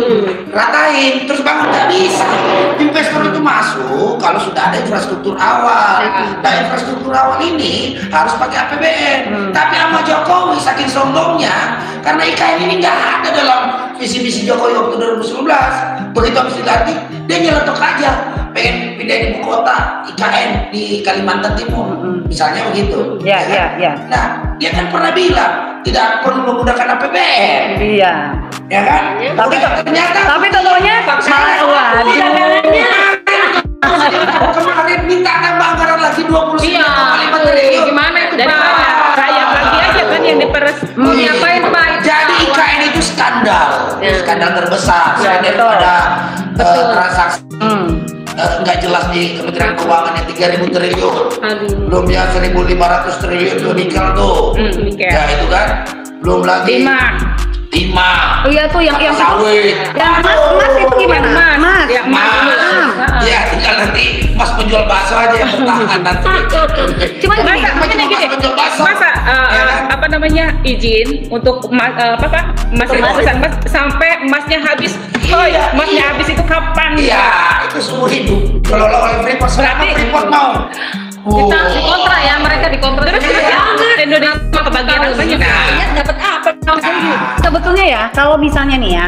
ratain terus bangun, nggak bisa. Investor itu masuk kalau sudah ada infrastruktur awal. Nah, infrastruktur awal ini harus pakai APBN. Tapi sama Jokowi saking sombongnya, karena IKN ini nggak ada dalam visi-visi Jokowi waktu 2019. Begitu habis dilantik, dia nyeletuk aja pengen pindah ibu kota IKN di Kalimantan Timur, misalnya begitu. Iya. Nah, dia kan pernah bilang tidak perlu menggunakan APBN. Iya. Ya kan? Tapi ternyata contohnya kemarin minta tambah anggaran lagi 29,5 Iya, triliun. gimana itu Dari Pak? mana? Rakyat lagi aja kan yang diperes. Mau ngapain Pak? Jadi IKN itu skandal, skandal terbesar Ya, daripada transaksi Hmm. nggak jelas di Kementerian Keuangan yang 3.000 triliun. Aduh. Belum yang 1.500 triliun tuh nikel tuh. Nikel. Ya itu kan. Belum lagi timah. Oh iya tuh yang sawit. yang emas itu gimana? Emas. Yang Mas, ya tinggal nanti Mas penjual bakso aja yang bertahan nanti. Cuma gini, Masa penjual bakso. ya kan? Apa namanya izin untuk emas pesan emas sampai emasnya habis. Oh Iya, emasnya iya. habis itu kapan? Iya, itu seumur hidup. Kalau oleh Freeport, Berarti- Freeport mau. Kita dikontra ya, mereka dikontra. Terus Indonesia kebagian apanya? Dapat apa? sebetulnya ya kalau misalnya nih ya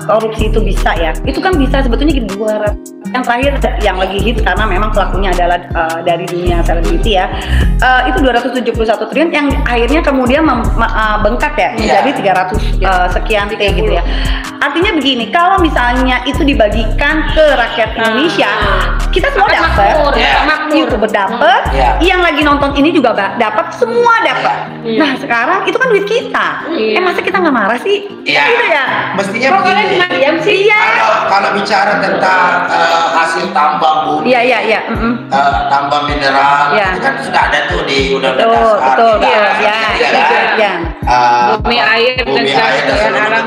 korupsi itu bisa ya, itu kan bisa sebetulnya di luar. Yang terakhir yang lagi hit karena memang pelakunya adalah dari dunia selebriti ya, itu 271 triliun yang akhirnya kemudian bengkak ya menjadi 300 sekian T gitu ya. Artinya begini, kalau misalnya itu dibagikan ke rakyat Indonesia, kita semua Akan dapat, makmur, ya, makmur. YouTuber dapat, Ya. yang lagi nonton ini juga dapat, semua dapat. Nah sekarang itu kan duit kita, masa kita nggak marah sih? Iya. Kan gitu ya. Mestinya Kok kalian begini. cuma diam sih? Iya. Kalau bicara tentang hasil tambang bumi, Iya. tambang mineral, Iya. itu kan sudah ada tuh di Undang-Undang Betul, Dasar. betul, Iya, betul. Ya, iya kan? ya. Bumi, air, dan bumi air dan seluruh alam.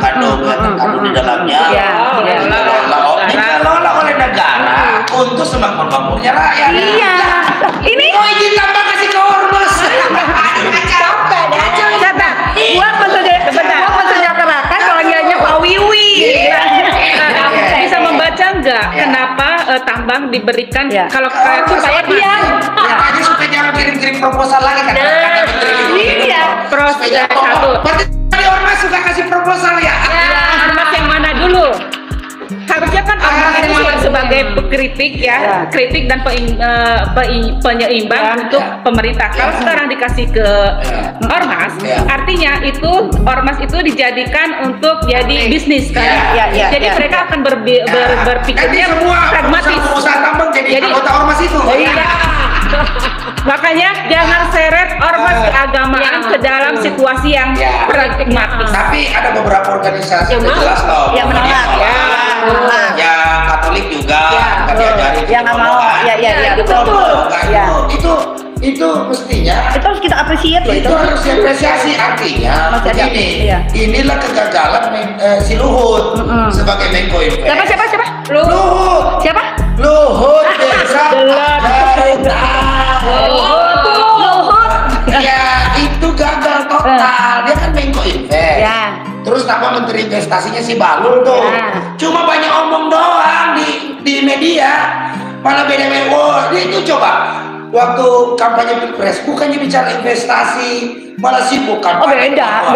terkandung di dalamnya. Iya, iya. Dikelola oleh negara untuk semakmur-makmurnya rakyat. Iya. Ini Mau izin tambang kasih ke ormas. Kata, buat mensejahterakan keluarganya Pak Wiwi. Bisa membaca nggak kenapa tambang diberikan Ya. kalau supaya dia Makanya supaya jangan kirim-kirim proposal lagi kan. Iya. proses Satu. satu Berarti tadi ormas suka kasih proposal ya. ormas yang mana dulu? Harusnya kan ormas itu sebagai pekritik ya, kritik dan penyeimbang Ya. untuk pemerintah. Kalau sekarang dikasih ke ormas, Ya. artinya itu ormas itu dijadikan untuk jadi bisnis kan. Ya. Jadi mereka akan berpikirnya Nanti semua pragmatis. pengusaha tambang jadi Jadi- anggota ormas itu. Iya. Makanya jangan seret ormas keagamaan ke dalam situasi yang Ya. pragmatis. Tapi ada beberapa organisasi Yang yang mau. jelas loh. Yang menolak. Ya. Menolak. Yang Katolik juga Ya, kan betul. diajarin Yang nggak mau. Ya, betul. Enggak, Ya. itu mestinya Itu harus kita appreciate loh itu itu. harus diapresiasi, artinya Mas Adi, begini. iya. Inilah kegagalan si Luhut sebagai Menko Invest. Siapa? Luhut. Siapa? Luhut Desa Pemerintahan. Luhut. Ya itu gagal total. Dia kan Menko Invest. Ya. Terus nama Menteri Investasinya si Balul tuh. Ya. Cuma banyak omong doang di media. Malah beda-beda. Wah, dia itu coba waktu kampanye Pilpres bukannya bicara investasi, malah sibuk kan. Oh beda.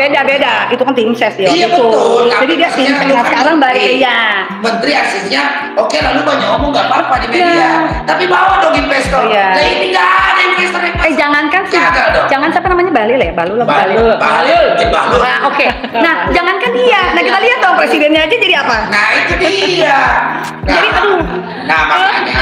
Itu kan tim ses ya. Iya itu. betul. Jadi dia tim ses. Nah, sekarang balik ke ya. Menteri aksesnya oke, lalu banyak omong nggak apa-apa di media. Tapi bawa dong investor. Iya. Nah ini nggak ada investor. Jangankan sih. Gagal dong. Jangan siapa namanya Bahlil ya, Bahlul apa Bahlil? Bahlul. Nah, oke. Nah, jangankan dia. Nah, kita lihat dong presidennya aja jadi apa? Nah itu dia. Jadi aduh. Nah makanya.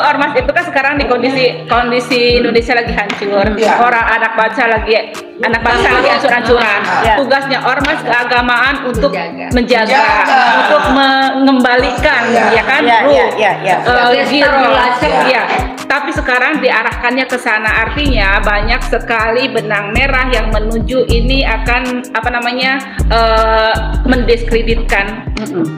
Ormas itu kan sekarang di kondisi Indonesia lagi hancur. Iya. Orang anak bangsa lagi hancur-hancuran. Iya. Tugasnya ormas keagamaan untuk menjaga, Jaga. untuk mengembalikan, Iya. ya kan? Iya, Ruh. iya. Iya. Tapi sekarang diarahkannya ke sana, artinya banyak sekali benang merah yang menuju ini akan mendiskreditkan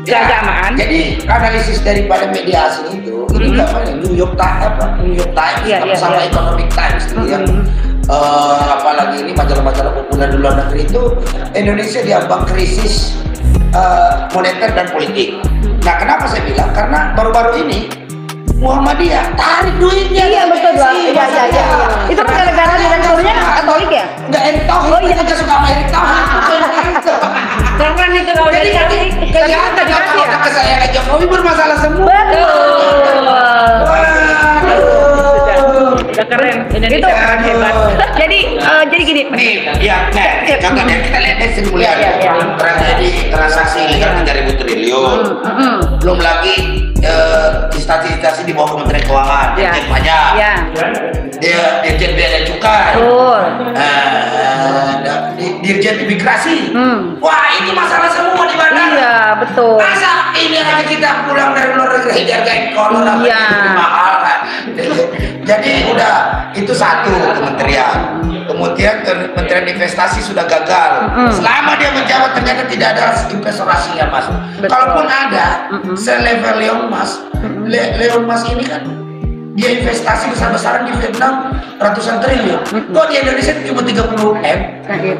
keagamaan. Jadi analisis daripada media asing itu, ini gambarnya New York Times, Iya, sama iya. Economic Times gitu yang apalagi ini majalah-majalah populer di luar negeri itu Indonesia diambang krisis moneter dan politik. Nah kenapa saya bilang? Karena baru-baru ini Muhammadiyah tarik duitnya. Iya, dari betul, Bang. BSI, Iya. Itu kan gara-gara direkturnya Katolik ya? Enggak Erick Thohir, Oh, iya. kita suka sama Erick Thohir. Keren itu kalau Jadi dari kelihatan kalau ke saya Jokowi bermasalah semua. Udah keren, Indonesia Gitu. keren hebat. Jadi gini. Nih, contohnya kita lihat dari sini mulia. Iya. Terjadi transaksi ilegal 3.000 triliun. Belum lagi instansi-instansi di bawah Kementerian Keuangan, Iya. Dirjen Pajak, Ya. Dirjen Bea dan Cukai, Betul. Dirjen Imigrasi. Wah, ini masalah semua di bandara. Iya, betul. Masa ini aja kita pulang dari luar negeri hargain kolor apa Iya. lebih mahal kan? Jadi udah itu satu kementerian. Kemudian Kementerian Investasi sudah gagal. Selama dia menjabat ternyata tidak ada investor asing yang masuk. Betul. Kalaupun ada, selevel Leon Musk, Leon Musk ini kan dia investasi besar-besaran di Vietnam ratusan triliun. Kok di Indonesia cuma 30 M?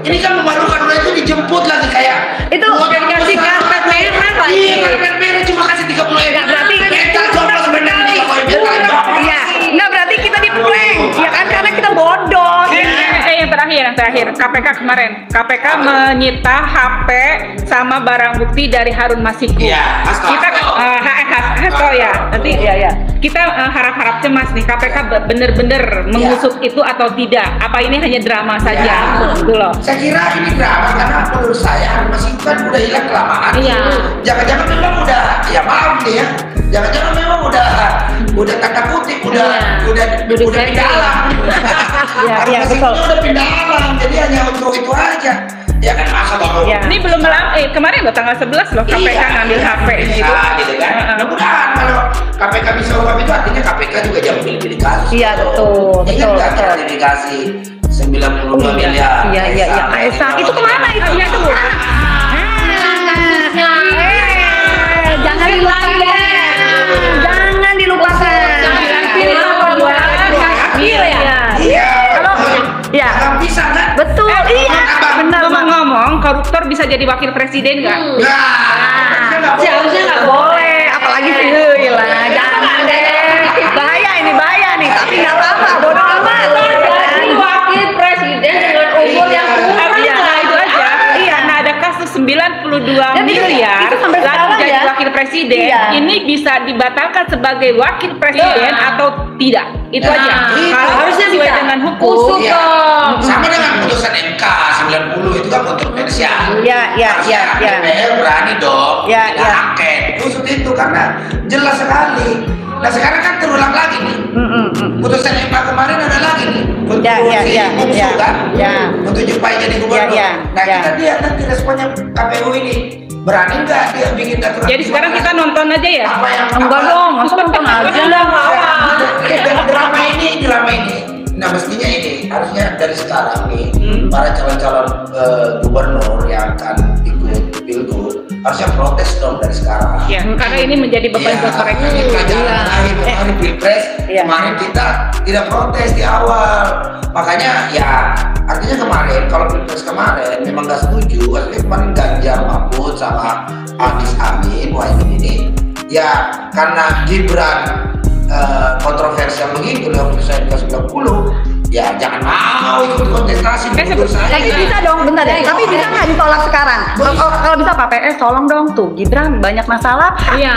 Ini kan memalukan, udah itu dijemput lagi kayak Itu kasih karpet merah lagi. iya, karpet merah cuma kasih 30 M. Nggak, berarti kita jomblo sebenarnya nih, Jokowi beta jomblo. Iya. Nggak, berarti kita di-prank. Ya kan karena kita bodoh. Yang terakhir, KPK kemarin. KPK menyita HP sama barang bukti dari Harun Masiku. Iya, Hasto. Kita Hasto ya. Nanti Iya. kita harap-harap cemas nih KPK bener-bener mengusut itu atau tidak. Apa ini hanya drama saja? Ya. Gitu loh. Saya kira ini drama karena menurut saya masih kan udah hilang kelamaan. Iya. Jangan-jangan memang udah ya maaf nih ya. Jangan-jangan memang udah tanda kutip udah pindah alam. Iya, Harun iya, Masiku betul. udah pindah alam. Jadi hanya untuk itu aja. Ya kan masa baru. Iya. Ini belum kemarin loh tanggal 11 loh KPK ngambil HP gitu. Gitu kan. Mudah-mudahan kalau KPK bisa ungkap itu artinya KPK juga jangan pilih-pilih kasus. Iya, betul, Ingat betul, nggak betul. gratifikasi 92 miliar. Iya. Kaisang. Itu kemana itu? Itu. Jangan dilupakan. Jangan dilupakan. Iya. Kalau ya. Nggak bisa kan? Betul. Iya. Benar, Mak. Ngomong koruptor bisa jadi wakil presiden nggak? Nah, Seharusnya nggak Boleh, apalagi sih lah. Jangan deh. Bahaya nih. Tapi nggak apa-apa. Bodoh amat. Jadi wakil presiden dengan umur yang kurang Iya, lah. itu aja. Iya. Nah, ada kasus 92 Dan miliar itu sampai lalu sekarang jadi ya. wakil presiden. Iya. Ini bisa dibatalkan sebagai wakil presiden atau tidak? Itu Nah, aja. itu. Kalau Harusnya sesuai bisa. dengan hukum. Usut Iya. dong. Sama dengan putusan MK 90 itu kan kontroversial. Iya. Harusnya DPR berani dong Iya, tidak iya. angket usut itu karena jelas sekali. Nah sekarang kan terulang lagi nih. Putusan MK kemarin ada lagi nih. Untuk si Bungsu kan. Untuk Jupai jadi gubernur. Iya. Nah kita lihat nanti responnya KPU ini. Berani nggak dia bikin aturan? Jadi sekarang kita nonton aja ya. apa yang Enggak dong, masa nonton aja. drama ini. Nah mestinya ini harusnya dari sekarang nih para calon-calon gubernur yang akan ikut pilgub harusnya protes dong dari sekarang. Ya, karena ini menjadi beban buat mereka. Ini pelajaran terakhir kemarin pilpres. Iya. Kemarin kita tidak protes di awal. Makanya ya artinya kemarin kalau pilpres kemarin memang nggak setuju. Artinya kemarin Ganjar Mahfud sama Anies Amin ini ya karena Gibran kontroversial begitu 50% ke 90 ya jangan mau ikut kontestasi menurut saya. Tapi bisa dong, bentar deh. Tapi bisa nggak ditolak sekarang? Kalau bisa Pak PS, tolong dong tuh Gibran banyak masalah. Iya.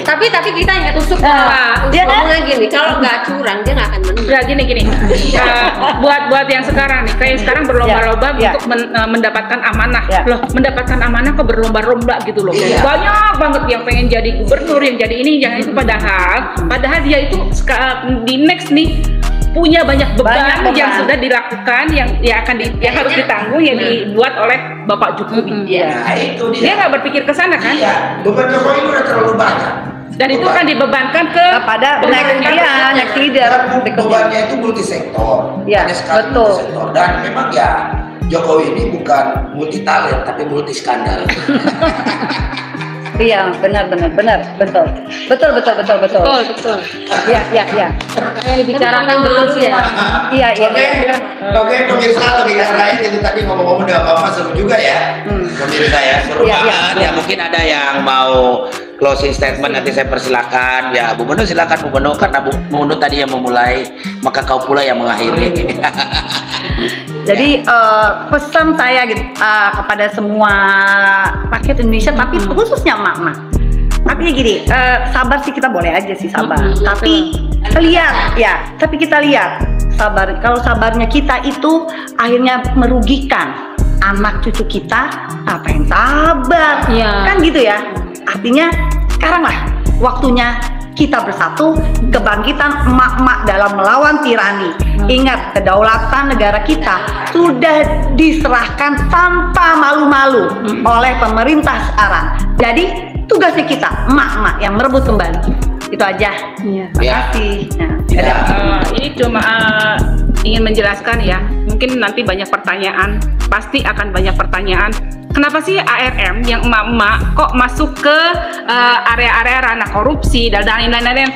Tapi kita ingat usuk Dia kan? ngomongnya gini, kalau nggak curang dia nggak akan menang. Udah gini. Buat yang sekarang nih, kayak sekarang berlomba-lomba Ya. untuk mendapatkan amanah. Ya. Loh, mendapatkan amanah kok berlomba-lomba gitu loh. Iya. Banyak banget yang pengen jadi gubernur, yang jadi ini, yang itu, padahal dia itu di next nih punya banyak beban Banyak beban. yang sudah dilakukan, yang harus ditanggung, yang dibuat oleh Bapak Jokowi. Iya. Nah, itu Dia nggak berpikir ke sana kan? Iya, beban Jokowi itu udah terlalu banyak. Dan itu akan dibebankan ke Kepada next leader Dan berikutnya. bebannya itu multisektor. Iya, Banyak sekali betul. multisektor. Dan memang ya Jokowi ini bukan multi talent tapi multi skandal. Iya, benar, betul. Betul. Iya. Yang dibicarakan betul sih ya. Iya. Oke, pemirsa Logika Rakyat itu tadi ngomong-ngomong dengan Bapak seru juga ya. Pemirsa ya, seru Iya, banget. Ya mungkin ada yang mau closing statement, nanti saya persilakan. Ya Bu Beno silakan Bu Beno, karena Bu Beno tadi yang memulai, maka kau pula yang mengakhiri. Jadi pesan saya gitu, kepada semua rakyat Indonesia, tapi khususnya emak-emak. Tapi gini, sabar sih kita boleh aja sih sabar. Tapi kita lihat sabar. Kalau sabarnya kita itu akhirnya merugikan anak cucu kita, apa yang sabar? Iya. Kan gitu ya. Artinya sekarang lah waktunya kita bersatu, kebangkitan emak-emak dalam melawan tirani. Ingat, kedaulatan negara kita sudah diserahkan tanpa malu-malu oleh pemerintah sekarang. Jadi tugasnya kita, emak-emak yang merebut kembali. Itu aja. Iya. Terima kasih. Nah, Ya. Ini cuma ingin menjelaskan ya, mungkin nanti banyak pertanyaan, pasti akan banyak pertanyaan. Kenapa sih ARM yang emak-emak kok masuk ke area-area ranah korupsi dan lain-lain?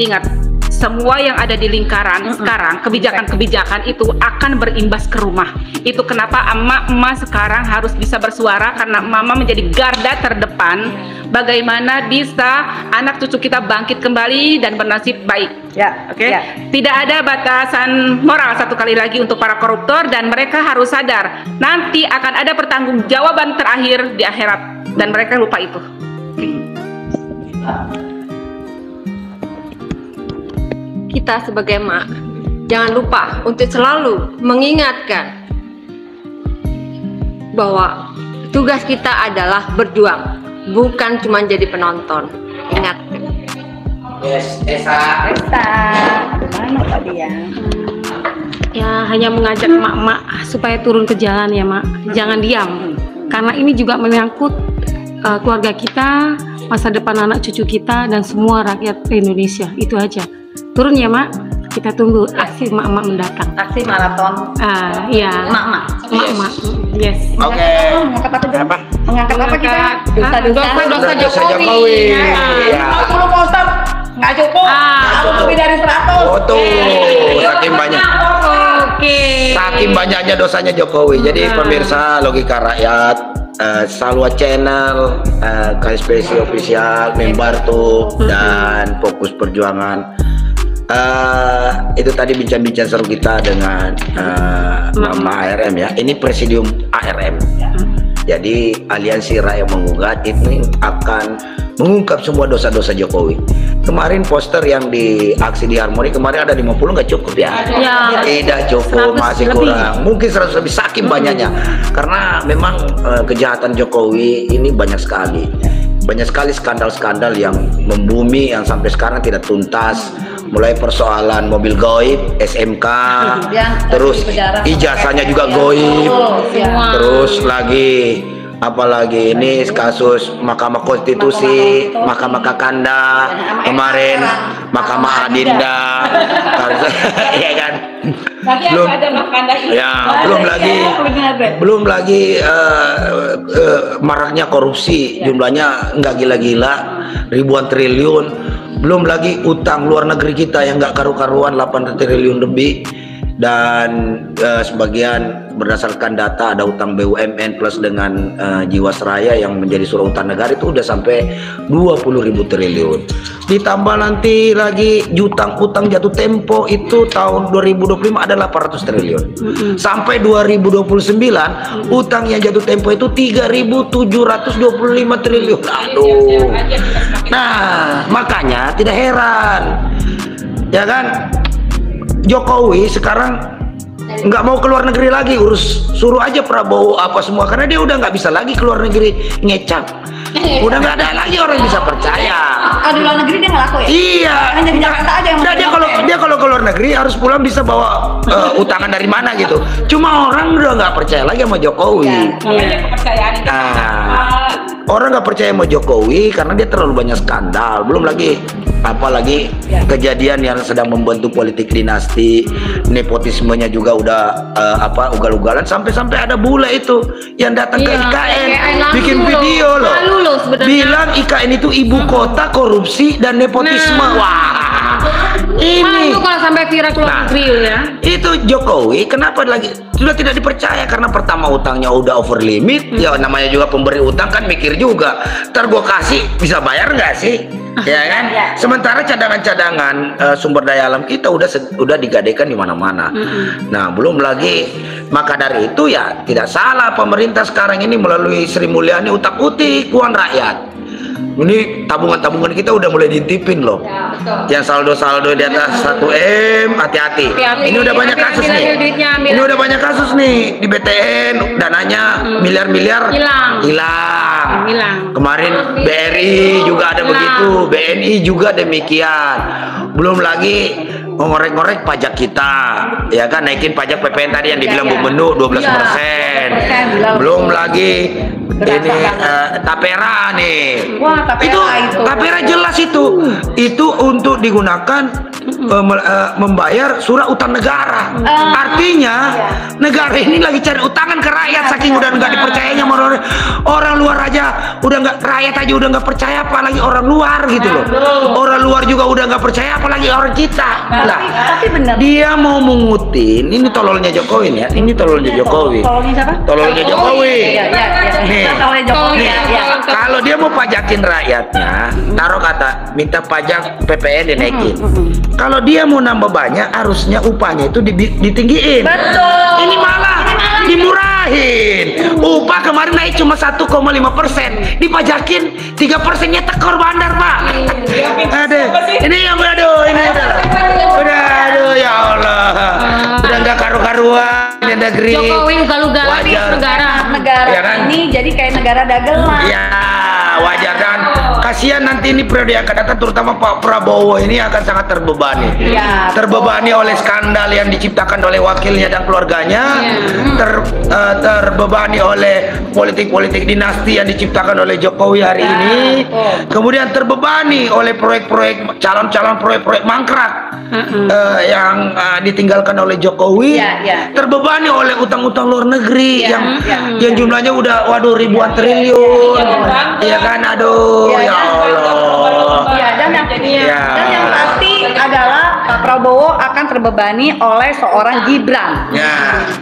Ingat, semua yang ada di lingkaran sekarang, kebijakan-kebijakan itu akan berimbas ke rumah. Itu kenapa emak-emak sekarang harus bisa bersuara, karena mama menjadi garda terdepan. Bagaimana bisa anak cucu kita bangkit kembali dan bernasib baik. Ya, Oke, ya. tidak ada batasan moral satu kali lagi untuk para koruptor, dan mereka harus sadar nanti akan ada pertanggungjawaban terakhir di akhirat, dan mereka lupa itu. Kita sebagai emak, jangan lupa untuk selalu mengingatkan bahwa tugas kita adalah berjuang, bukan cuma jadi penonton. Ingat. Yes, Esa. Mana tadi ya? Ya, hanya mengajak emak-emak supaya turun ke jalan ya, Mak. Jangan diam. Karena ini juga menyangkut keluarga kita, masa depan anak cucu kita, dan semua rakyat Indonesia. Itu aja. Turun ya, Mak. Kita tunggu aksi emak-emak mendatang. Aksi maraton Iya. emak-emak. Emak-emak. Yes. Oke. Mengangkat apa Jon? Apa? Mengangkat apa kita? Dosa-dosa Dosa Jokowi. Jokowi. Iya. 10 poster nggak cukup. Lebih dari 100. Oh tuh, saking banyak. Oke. Saking banyaknya dosanya Jokowi. Jadi pemirsa Logika Rakyat, Salwa Channel, KSPC Official, Membartu, dan Fokus Perjuangan. Itu tadi bincang-bincang seru kita dengan Mama ARM ya. Ini Presidium ARM. Jadi Aliansi Rakyat Menggugat ini akan mengungkap semua dosa-dosa Jokowi. Kemarin poster yang di aksi di Harmoni kemarin ada 50, nggak cukup ya? Ya. Tidak cukup, 100 masih lebih. kurang. Mungkin 100 lebih, saking banyaknya. Karena memang kejahatan Jokowi ini banyak sekali. Banyak sekali skandal-skandal yang membumi, yang sampai sekarang tidak tuntas. Mulai persoalan mobil goib, SMK, terus ijazahnya juga goib, terus lagi apalagi ini kasus Mahkamah Konstitusi, Mahkamah Kakanda, kemarin Mahkamah Adinda, ya kan? Belum ada Makanda ini. ya, belum lagi maraknya korupsi, jumlahnya nggak gila-gila, ribuan triliun. Belum lagi utang luar negeri kita yang nggak karu-karuan, 8 triliun lebih. dan sebagian berdasarkan data ada utang BUMN plus dengan Jiwasraya yang menjadi surat utang negara itu udah sampai 20.000 triliun. Ditambah nanti lagi utang jatuh tempo itu tahun 2025 ada 800 triliun. Sampai 2029 utang yang jatuh tempo itu 3.725 triliun. Aduh. Nah, makanya tidak heran ya kan Jokowi sekarang nggak mau keluar negeri lagi, suruh aja Prabowo apa semua, karena dia udah nggak bisa lagi keluar negeri ngecap, udah nggak ada lagi orang yang bisa percaya. Di luar negeri dia nggak laku ya? Iya. Hanya di Jakarta aja yang dia kalau keluar negeri harus pulang bisa bawa utangan dari mana gitu. Cuma orang udah nggak percaya lagi sama Jokowi. Orang nggak percaya sama Jokowi karena dia terlalu banyak skandal. Belum lagi apalagi kejadian yang sedang membentuk politik dinasti, nepotismenya juga udah ugal-ugalan, sampai ada bule itu yang datang ke IKN bikin video loh, bilang IKN itu ibu kota korupsi dan nepotisme. Wah, ini kalau sampai viral keluar negeri ya. Itu Jokowi kenapa lagi sudah tidak dipercaya karena pertama utangnya udah over limit. Ya namanya juga pemberi utang kan mikir juga, ntar gua kasih bisa bayar nggak sih? Ya kan? Sementara cadangan-cadangan sumber daya alam kita udah digadaikan di mana-mana. Nah, belum lagi maka dari itu ya tidak salah pemerintah sekarang ini melalui Sri Mulyani utak-utik uang rakyat. Ini tabungan-tabungan kita udah mulai diintipin loh. Yang saldo-saldo di atas 1M, hati-hati. Ini udah banyak kasus nih. Ini udah banyak kasus nih di BTN, dananya miliar-miliar hilang. Kemarin BRI juga ada begitu, BNI juga demikian. Belum lagi ngorek-ngorek pajak kita, ya kan, naikin pajak PPN tadi yang dibilang Bu Menu 12%. Belum lagi ini tapera nih. Wah, tapera jelas itu untuk digunakan membayar surat utang negara. Artinya negara ini lagi cari utangan ke rakyat, saking udah nggak dipercayanya sama orang luar aja, udah nggak, rakyat aja udah nggak percaya, apalagi orang luar gitu loh. Orang luar juga udah nggak percaya, apalagi orang kita. Tapi benar. Dia mau mengutin, ini tololnya Jokowi ya, ini tololnya Jokowi. Tololnya siapa? Tololnya Jokowi. Nih, tololnya Jokowi ya. Kalau dia mau pajakin rakyatnya, taruh kata minta pajak PPN dinaikin. Kalau dia mau nambah banyak, harusnya upahnya itu ditinggiin. Betul. Ini malah dimurahin. Upah kemarin naik cuma 1,5%, dipajakin 3%-nya tekor bandar, Pak. Aduh, ini yang ini udah ya Allah, udah nggak karu-karuan di negeri. Jokowi ugal-ugalan negara ya kan? Ini jadi kayak negara dagelan. Ya, wajar kan. Kasihan nanti ini periode yang akan datang, terutama Pak Prabowo ini akan sangat terbebani. Terbebani oleh skandal yang diciptakan oleh wakilnya dan keluarganya, terbebani oleh politik-politik dinasti yang diciptakan oleh Jokowi hari ini, kemudian terbebani oleh proyek-proyek calon-calon proyek-proyek mangkrak yang ditinggalkan oleh Jokowi, terbebani oleh utang-utang luar negeri yang jumlahnya udah ribuan triliun, ya kan, aduh ya Allah. Dan yang pasti adalah Pak Prabowo akan terbebani oleh seorang Gibran.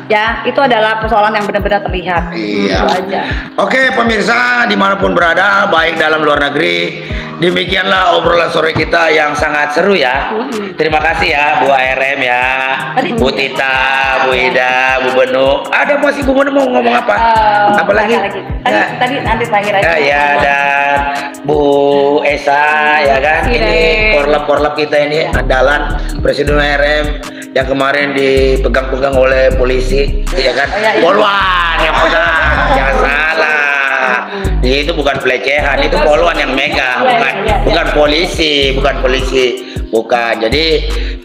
Ya, itu adalah persoalan yang benar-benar terlihat. Itu aja. Oke, pemirsa dimanapun berada, baik dalam luar negeri, demikianlah obrolan sore kita yang sangat seru ya. Terima kasih ya Bu ARM ya, Bu Tita, Bu Ida, Bu Benu. Ada masih Bu Benu mau ngomong apa? Apa lagi? Tadi nanti terakhir aja. Ya, dan Bu Esa ya kan. Ini korlap kita ini andalan Presiden ARM yang kemarin dipegang-pegang oleh polisi, ya kan? Polwan yang pegang, jangan salah. Itu bukan pelecehan, itu polwan yang megang, bukan polisi. Jadi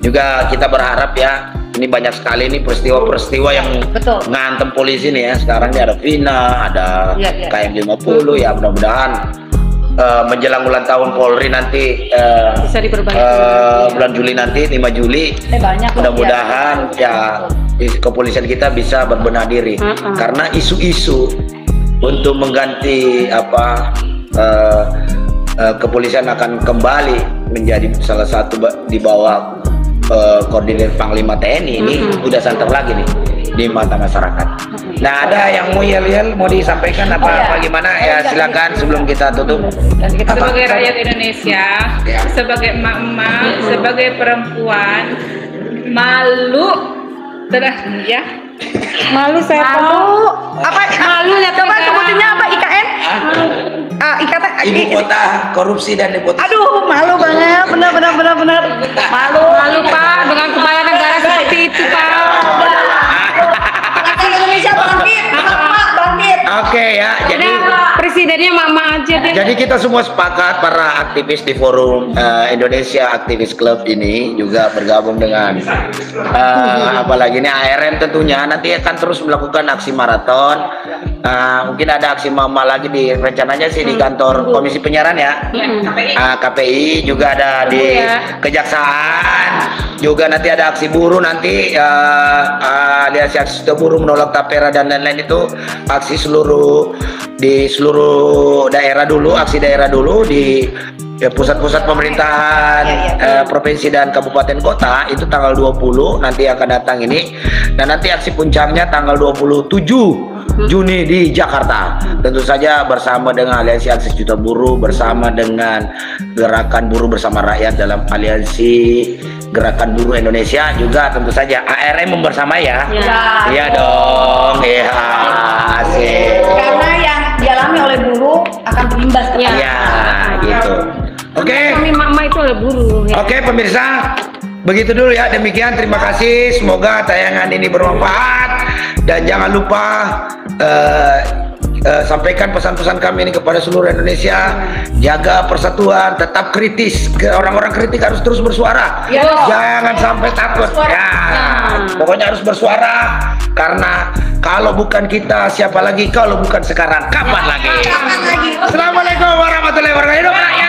juga kita berharap ya, ini banyak sekali nih peristiwa-peristiwa yang ngantem polisi nih ya. Sekarang ini ada Vina, ada KM 50 ya, mudah-mudahan menjelang ulang tahun Polri nanti bisa diperbaiki bulan Juli nanti 5 Juli mudah-mudahan ya kepolisian kita bisa berbenah diri karena isu-isu untuk mengganti kepolisian akan kembali menjadi salah satu di bawah koordinir Panglima TNI ini udah santer lagi nih di mata masyarakat. Nah, ada yang mau yel-yel mau disampaikan apa gimana ya, silakan sebelum kita tutup. Sebagai rakyat Indonesia, sebagai emak-emak, sebagai perempuan, malu ya. Malu saya tahu. Apa malu ya? Coba sebutinnya apa? IKN? IKN. Ibu kota korupsi dan nepotisme. Aduh, malu banget. Benar. Malu. Malu Pak dengan kepala negara seperti itu Pak. Indonesia bangkit. Oke ya, jadi Presidennya mama aja deh. jadi kita semua sepakat, para aktivis di forum Indonesia Aktivis Club ini juga bergabung dengan apalagi ini ARM tentunya nanti akan terus melakukan aksi maraton. Mungkin ada aksi mama lagi di rencananya sih di kantor Komisi Penyiaran ya. KPI juga ada di Kejaksaan, juga nanti ada aksi buruh nanti alias aksi buruh menolak tapera dan lain-lain, itu aksi di seluruh daerah dulu, aksi daerah dulu di pusat-pusat pemerintahan provinsi dan kabupaten kota itu tanggal 20 nanti akan datang ini, dan nanti aksi puncaknya tanggal 27 Juni di Jakarta, tentu saja bersama dengan Aliansi Aksi Juta Buruh, bersama dengan Gerakan Buruh Bersama Rakyat dalam Aliansi Gerakan Buruh Indonesia, juga tentu saja ARM bersama ya. Iya dong, ya asik. Karena yang dialami oleh buruh akan berimbas ke Ya, gitu. Oke. Kami mama itu oleh buruh. Ya. Oke pemirsa, begitu dulu ya, demikian, terima kasih, semoga tayangan ini bermanfaat, dan jangan lupa sampaikan pesan-pesan kami ini kepada seluruh Indonesia, jaga persatuan, tetap kritis, orang-orang kritik harus terus bersuara, jangan sampai takut ya, pokoknya harus bersuara, karena kalau bukan kita siapa lagi, kalau bukan sekarang kapan lagi. Assalamualaikum warahmatullahi wabarakatuh.